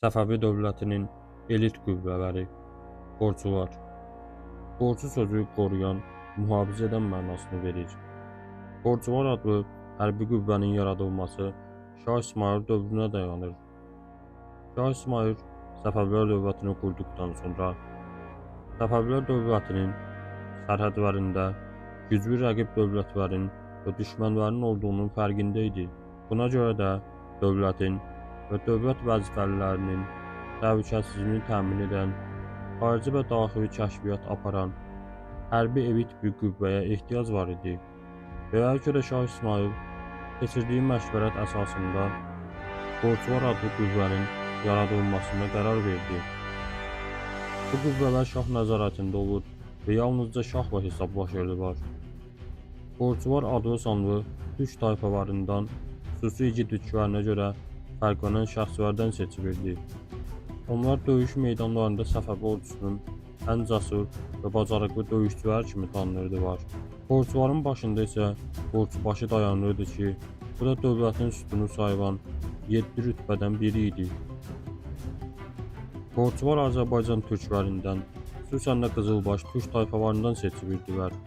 Səfəvi dövlətinin elit qüvvələri, qorçular. Qorçu sözü qoruyan, mühafizə edən mənasını verir. Qorçular adlı hərbi qüvvənin yaradılması Şah İsmayıl dövrünə dayanır. Şah İsmayıl Səfəvilər dövlətini qurduqdan sonra Səfəvilər dövlətinin sərhədlərində güclü rəqib dövlətlərin və düşmənlərin olduğunun fərqində idi. Buna görə də dövlətin və dövlət vəzifəlilərinin təhlükəsizliyini təmin edən, xarici və daxili kəşfiyyat aparan hərbi elit bir qüvvəyə ehtiyac var idi. Beləliklə görə Şah İsmayıl keçirdiyi məşvərət əsasında Qorçular adlı qüvvənin yaradılmasına qərar verdi. Bu qüvvələr şah nəzarətində olur və yalnızca şahla hesablaşırdılar. Qorçular adlı sanlı türk tayfalarından xüsusi igidliklərinə görə fərqlənən şəxslərdən seçilirdi. Onlar döyüş meydanlarında Səfəvi ordusunun ən cəsur və bacarıqlı döyüşçülər kimi tanınırdılar. Qorçuların başında isə Qorçubaşı dayanırdı ki, bu da dövlətin sütunu sayılan 7 rütbədən biri idi. Qorçular Azərbaycan türklərindən, xüsusən də Qızılbaş türk tayfalarından seçilirdilər.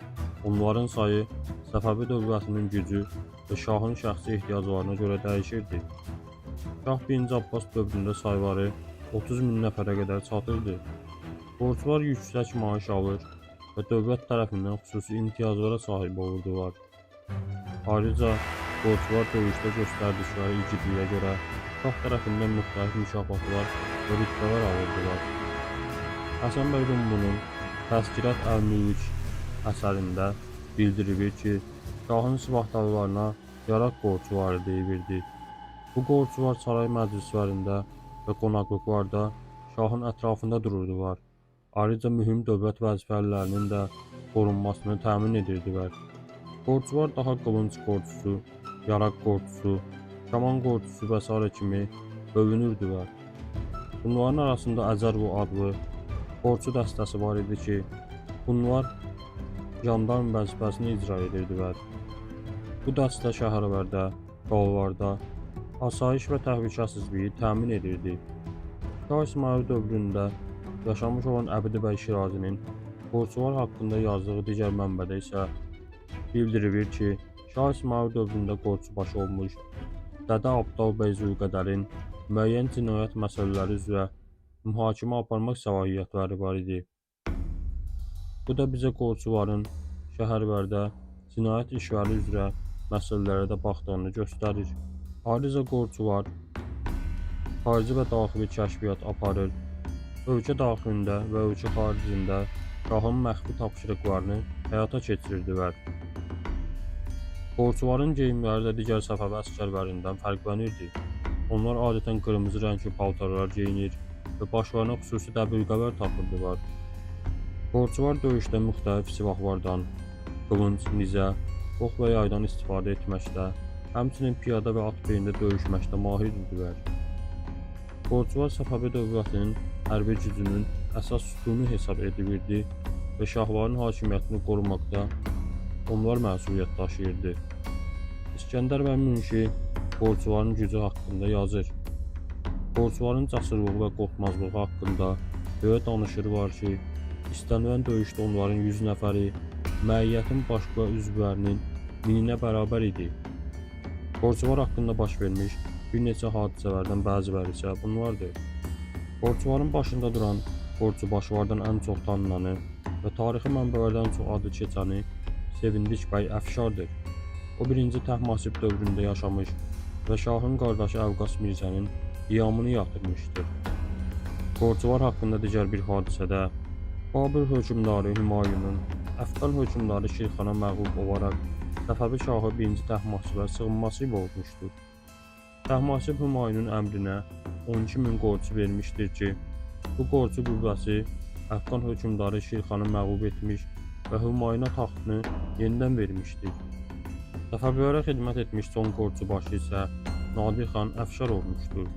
Onların sayı Səfəvi dövlətinin gücü və şahın şəxsi ehtiyaclarına görə dəyişirdi. Şah 1. Abbas dövründə sayları 30 min nəfərə qədər çatırdı. Qorçular yüksək maaş alır və dövlət tərəfindən xüsusi imtiyazlara sahib olurdular. Ayrıca qorçular döyüşdə göstərdikləri igidliyə görə şah tərəfindən müxtəlif mükafatlar və rütbələr alırdılar. Həsən bəy Rumlunun Təzkirat Əl-Mülk əsərində bildirilir ki, şahın silahdarlarına yaraq qorçuları deyilirdi. Bu qorçular saray məclislərində və qonaqlıqlarda şahın ətrafında dururdular. Ayrıca mühüm dövlət vəzifəlilərinin də qorunmasını təmin edirdilər. Qorçular daha qılınc qorçusu, yaraq qorçusu, kaman qorçusu və s. kimi bölünürdülər. Bunların arasında Əcərvu adlı qorçu dəstəsi var idi ki, bunlar jandarm vəzifəsini icra edirdilər. Bu dəstə şəhərlərdə, qallarda asayiş və təhlükəsizliyi təmin edirdi. Şah İsmayıl dövründə yaşamış olan Əbdi bəy Şirazinin qorçular haqqında yazdığı digər mənbədə isə bildirilir ki, Şah İsmayıl dövründə qorçubaşı olmuş Dədə Abdal bəy Zülqədərin müəyyən cinayət məsələləri üzrə mühakimə aparmaq səlahiyyətləri var idi. Bu da bizə qorçuların şəhərlərdə cinayət işləri üzrə məsələlərə də baxdığını göstərir. Ayrıca qorçular xarici və daxili kəşfiyyat aparır, ölkə daxilində və ölkə xaricində şahın məxfi tapşırıqlarını həyata keçirirdilər. Qorçuların geyimləri də digər Səfəvi əsgərlərindən fərqlənirdi. Onlar adətən qırmızı rəngli paltarlar geyinir və başlarına xüsusi dəbilqələr taxırdılar. Qorçular döyüşdə müxtəlif silahlardan, qılınc, nizə, ox və yaydan istifadə etməkdə, həmçinin piyada və at belində döyüşməkdə mahir idilər. Qorçular Səfəvi dövlətinin hərbi gücünün əsas sütunu hesab edilirdi və şahların hakimiyyətini qorumaqda onlar məsuliyyət daşıyırdı. İskəndər və Münşi qorçuların gücü haqqında yazır. Qorçuların cəsurluğu və qorxmazlığı haqqında belə danışırlar ki, istənilən döyüşdə onların 100 nəfəri məiyyətin başqa üzvlərinin 1000-nə bərabər idi. Qorçular haqqında baş vermiş bir neçə hadisələrdən bəziləri isə bunlardır. Qorçuların başında duran qorçubaşılardan ən çox tanınanı və tarixi mənbələrdən çox adı keçəni Sevindik bəy Əfşardır. O 1-ci Təhmasib dövründə yaşamış və şahın qardaşı Əvqas Mirzənin qiyamını yatırmışdır. Qorçular haqqında digər bir hadisədə Babür hökmdarı Hümayunun Əfqan hökmdarı Şirxana məğlub olaraq Səfəvi şahı 1-ci Təhmasibə sığınması olmuşdur. Təhmasib Hümayunun əmrinə 12.000 qorçu vermişdir ki, bu qorçu qüvvəsi Əfqan hökmdarı Şirxanı məğlub etmiş və Hümayuna taxtını yenidən vermişdir. Səfəvilərə xidmət etmiş son qorçubaşı isə Nadir xan Əfşar olmuşdur.